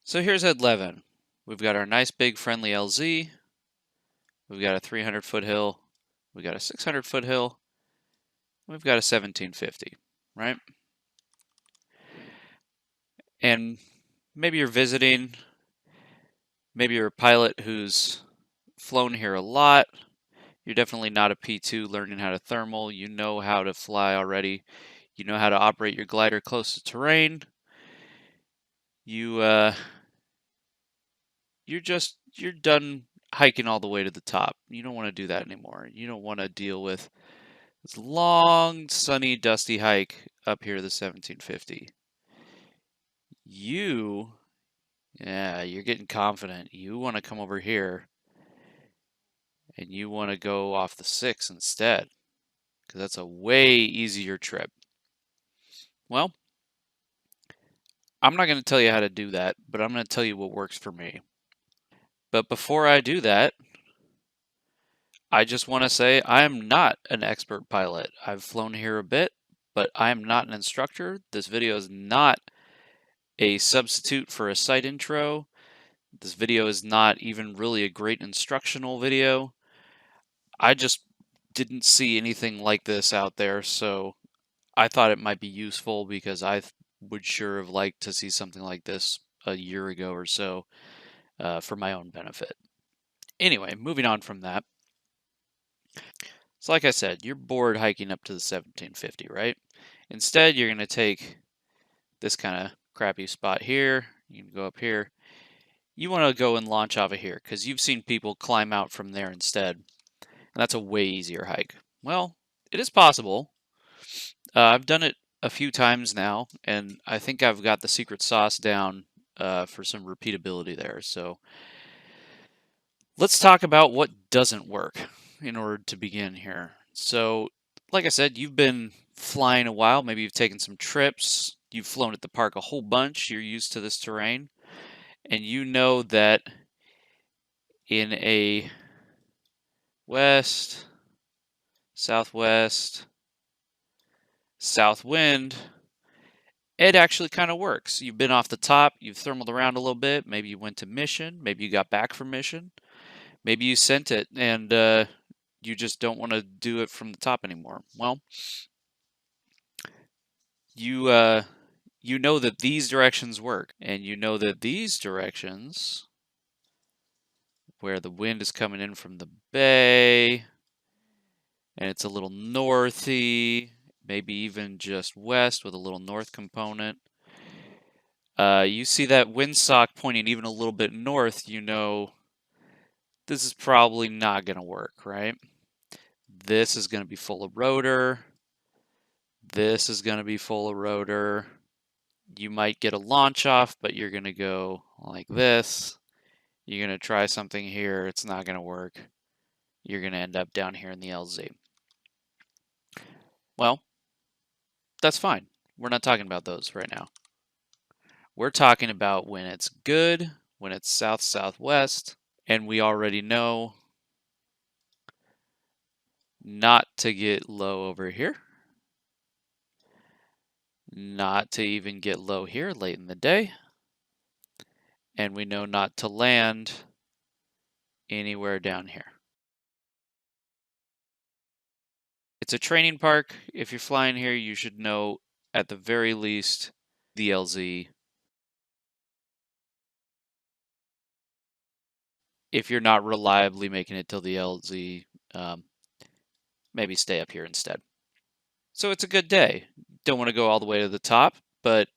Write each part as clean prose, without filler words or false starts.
So here's at Levin. We've got our nice big friendly LZ. We've got a 300-foot hill. We've got a 600-foot hill. We've got a 1750, right? And maybe you're visiting. Maybe you're a pilot who's flown here a lot. You're definitely not a P2 learning how to thermal. You know how to fly already. You know how to operate your glider close to terrain. You're done hiking all the way to the top. You don't want to do that anymore. You don't want to deal with this long, sunny, dusty hike up here to the 1750. You're getting confident. You want to come over here and you want to go off the 6 instead because that's a way easier trip. Well, I'm not going to tell you how to do that, but I'm going to tell you what works for me. But before I do that, I just want to say I am not an expert pilot. I've flown here a bit, but I am not an instructor. This video is not a substitute for a site intro. This video is not even really a great instructional video. I just didn't see anything like this out there, so I thought it might be useful because I would sure have liked to see something like this a year ago or so for my own benefit. Anyway, moving on from that. So like I said, you're bored hiking up to the 1750, right? Instead, you're going to take this kind of crappy spot here. You can go up here. You want to go and launch off of here because you've seen people climb out from there instead. And that's a way easier hike. Well, it is possible. I've done it a few times now, and I think I've got the secret sauce down for some repeatability there. So let's talk about what doesn't work in order to begin here. So, like I said, you've been flying a while. Maybe you've taken some trips. You've flown at the park a whole bunch. You're used to this terrain. And you know that in a west, southwest, south wind, it actually kind of works. You've been off the top, you've thermaled around a little bit, maybe you went to mission, maybe you got back from mission, maybe you sent it and you just don't want to do it from the top anymore. Well, you know that these directions work, and you know that these directions, where the wind is coming in from the bay, and it's a little northy, maybe even just west with a little north component. You see that windsock pointing even a little bit north, you know this is probably not going to work, right? This is going to be full of rotor. This is going to be full of rotor. You might get a launch off, but you're going to go like this. You're going to try something here. It's not going to work. You're going to end up down here in the LZ. Well, that's fine. We're not talking about those right now. We're talking about when it's good, when it's south-southwest, and we already know not to get low over here, not to even get low here late in the day, and we know not to land anywhere down here. It's a training park. If you're flying here, you should know at the very least the LZ. If you're not reliably making it till the LZ, maybe stay up here instead. So it's a good day. Don't want to go all the way to the top, but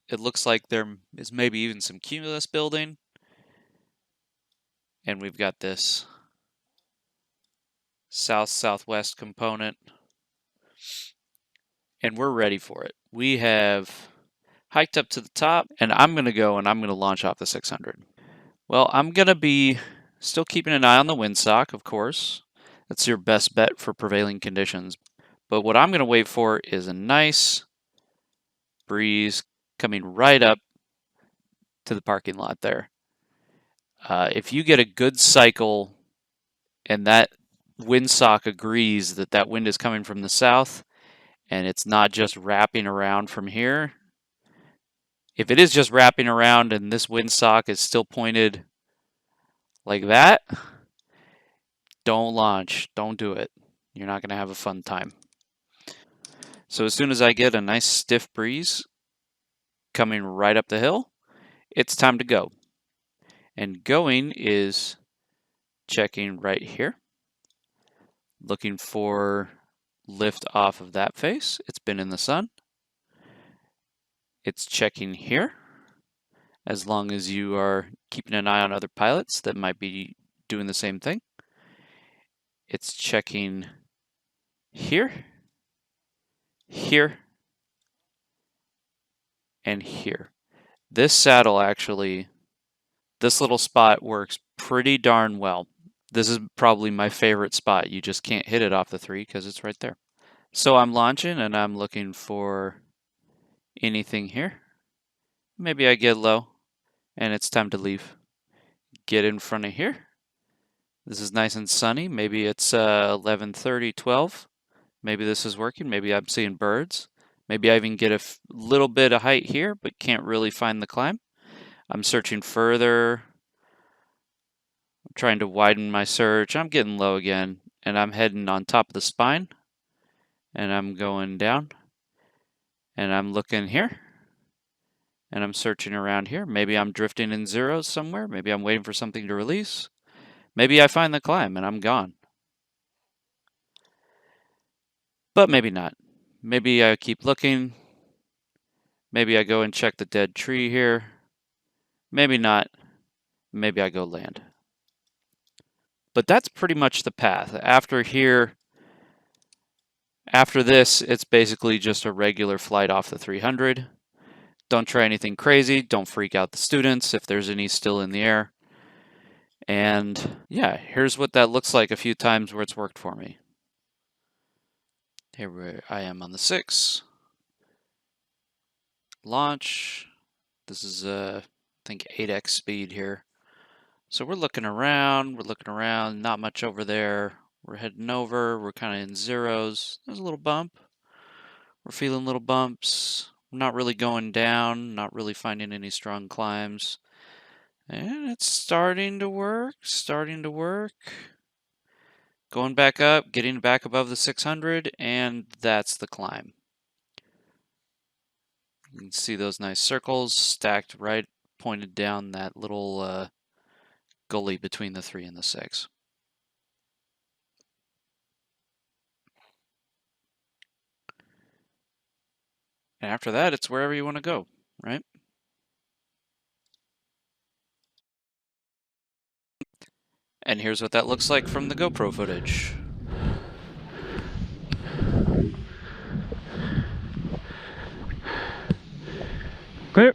it looks like there is maybe even some cumulus building. And we've got this south-southwest component. And we're ready for it. We have hiked up to the top, and I'm going to go and I'm going to launch off the 600. Well, I'm going to be still keeping an eye on the windsock, of course. That's your best bet for prevailing conditions. But what I'm going to wait for is a nice breeze coming right up to the parking lot there. If you get a good cycle and that windsock agrees that that wind is coming from the south and it's not just wrapping around from here, If it is just wrapping around and this windsock is still pointed like that, don't launch. Don't do it. You're not going to have a fun time. So as soon as I get a nice stiff breeze coming right up the hill, it's time to go. And going is checking right here, looking for lift off of that face. It's been in the sun. It's checking here, as long as you are keeping an eye on other pilots that might be doing the same thing. It's checking here, here, and here. This saddle actually, this little spot works pretty darn well. This is probably my favorite spot. You just can't hit it off the 3 because it's right there. So I'm launching and I'm looking for anything here. Maybe I get low and it's time to leave. Get in front of here. This is nice and sunny. Maybe it's 11:30, 12. Maybe this is working. Maybe I'm seeing birds. Maybe I even get a little bit of height here, but can't really find the climb. I'm searching further. I'm trying to widen my search. I'm getting low again, and I'm heading on top of the spine, and I'm going down, and I'm looking here, and I'm searching around here. Maybe I'm drifting in zeros somewhere. Maybe I'm waiting for something to release. Maybe I find the climb, and I'm gone. But maybe not. Maybe I keep looking. Maybe I go and check the dead tree here. Maybe not. Maybe I go land. But that's pretty much the path. After here, after this, it's basically just a regular flight off the 300. Don't try anything crazy. Don't freak out the students if there's any still in the air. And yeah, here's what that looks like a few times where it's worked for me. Here I am on the 6. Launch. This is, I think, 8x speed here. So we're looking around, not much over there. We're heading over, we're kind of in zeros. There's a little bump. We're feeling little bumps. Not really going down, not really finding any strong climbs. And it's starting to work. Going back up, getting back above the 600, and that's the climb. You can see those nice circles stacked right, pointed down that little gully between the 3 and the 6. And after that, it's wherever you want to go, right? And here's what that looks like from the GoPro footage. Clear.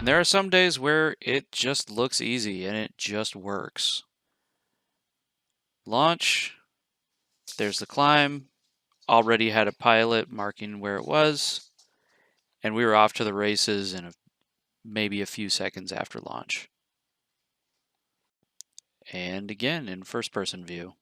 there are some days where it just looks easy and it just works. Launch. There's the climb. Already had a pilot marking where it was. And we were off to the races in maybe a few seconds after launch. And again, in first-person view.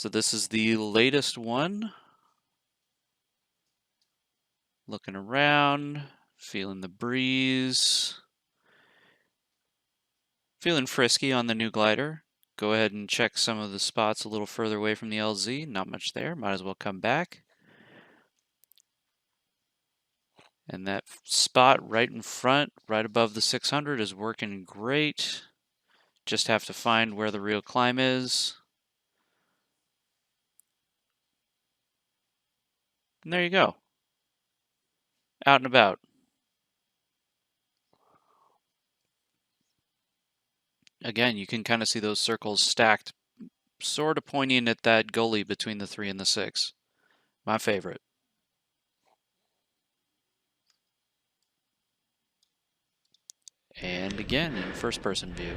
So this is the latest one. Looking around, feeling the breeze. Feeling frisky on the new glider. Go ahead and check some of the spots a little further away from the LZ. Not much there, might as well come back. And that spot right in front, right above the 600 is working great. Just have to find where the real climb is. And there you go. Out and about. Again, you can kind of see those circles stacked, sort of pointing at that gully between the 3 and the 6. My favorite. And again, in first-person view.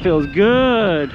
feels good.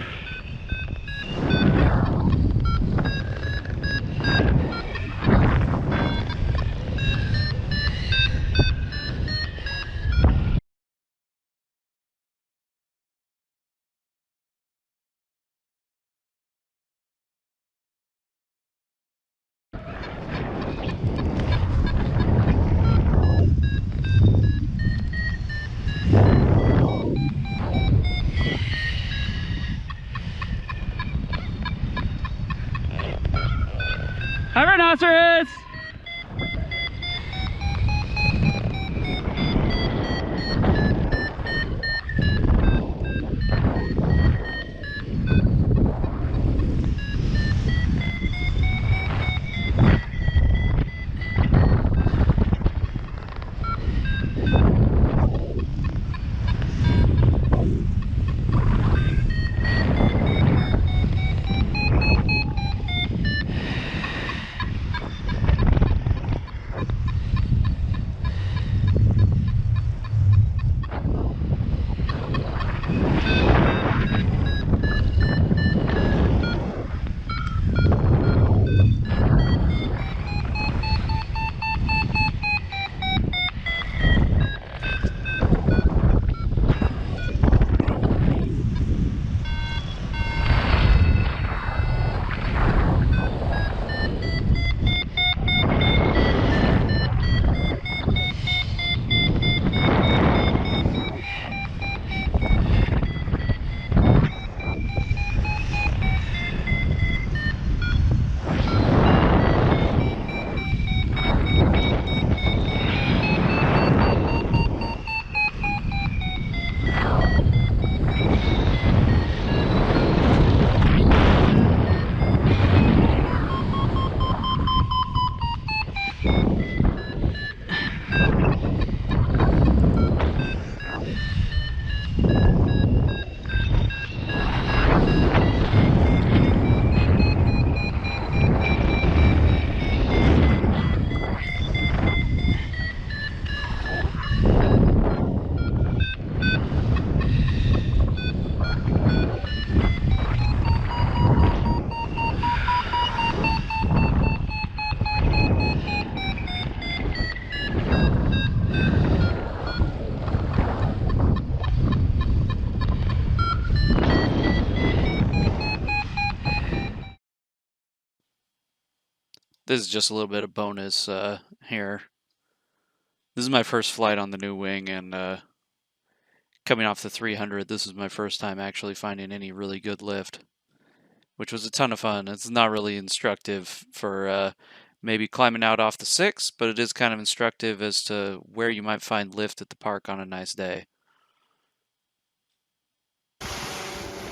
Hi, rhinoceros! This is just a little bit of bonus here. This is my first flight on the new wing, and coming off the 300, this is my first time actually finding any really good lift, which was a ton of fun. It's not really instructive for maybe climbing out off the 6, but it is kind of instructive as to where you might find lift at the park on a nice day.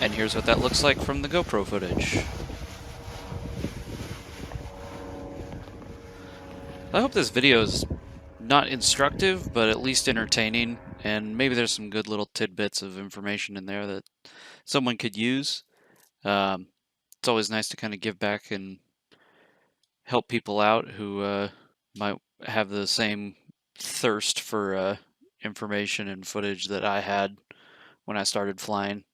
And here's what that looks like from the GoPro footage. I hope this video is not instructive, but at least entertaining, and maybe there's some good little tidbits of information in there that someone could use. It's always nice to kind of give back and help people out who might have the same thirst for information and footage that I had when I started flying.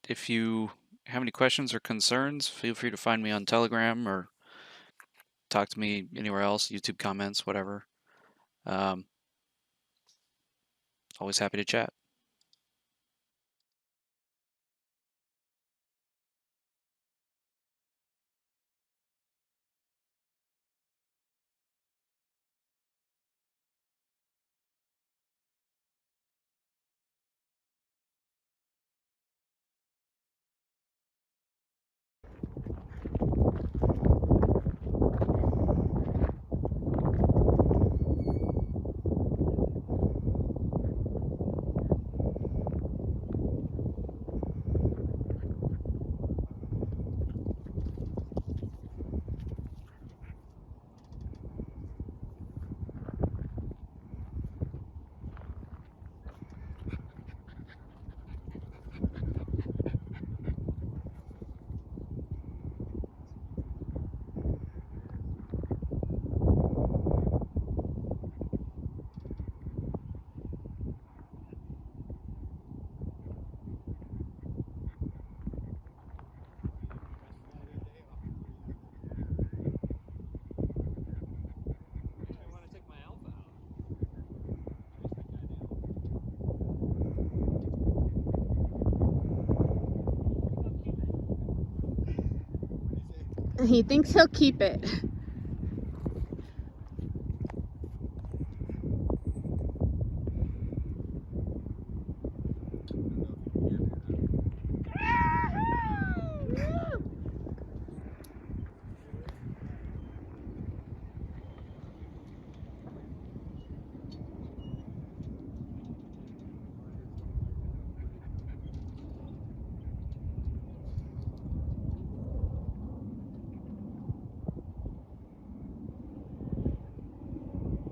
If you have any questions or concerns, feel free to find me on Telegram or talk to me anywhere else, YouTube comments, whatever. Always happy to chat. He thinks he'll keep it.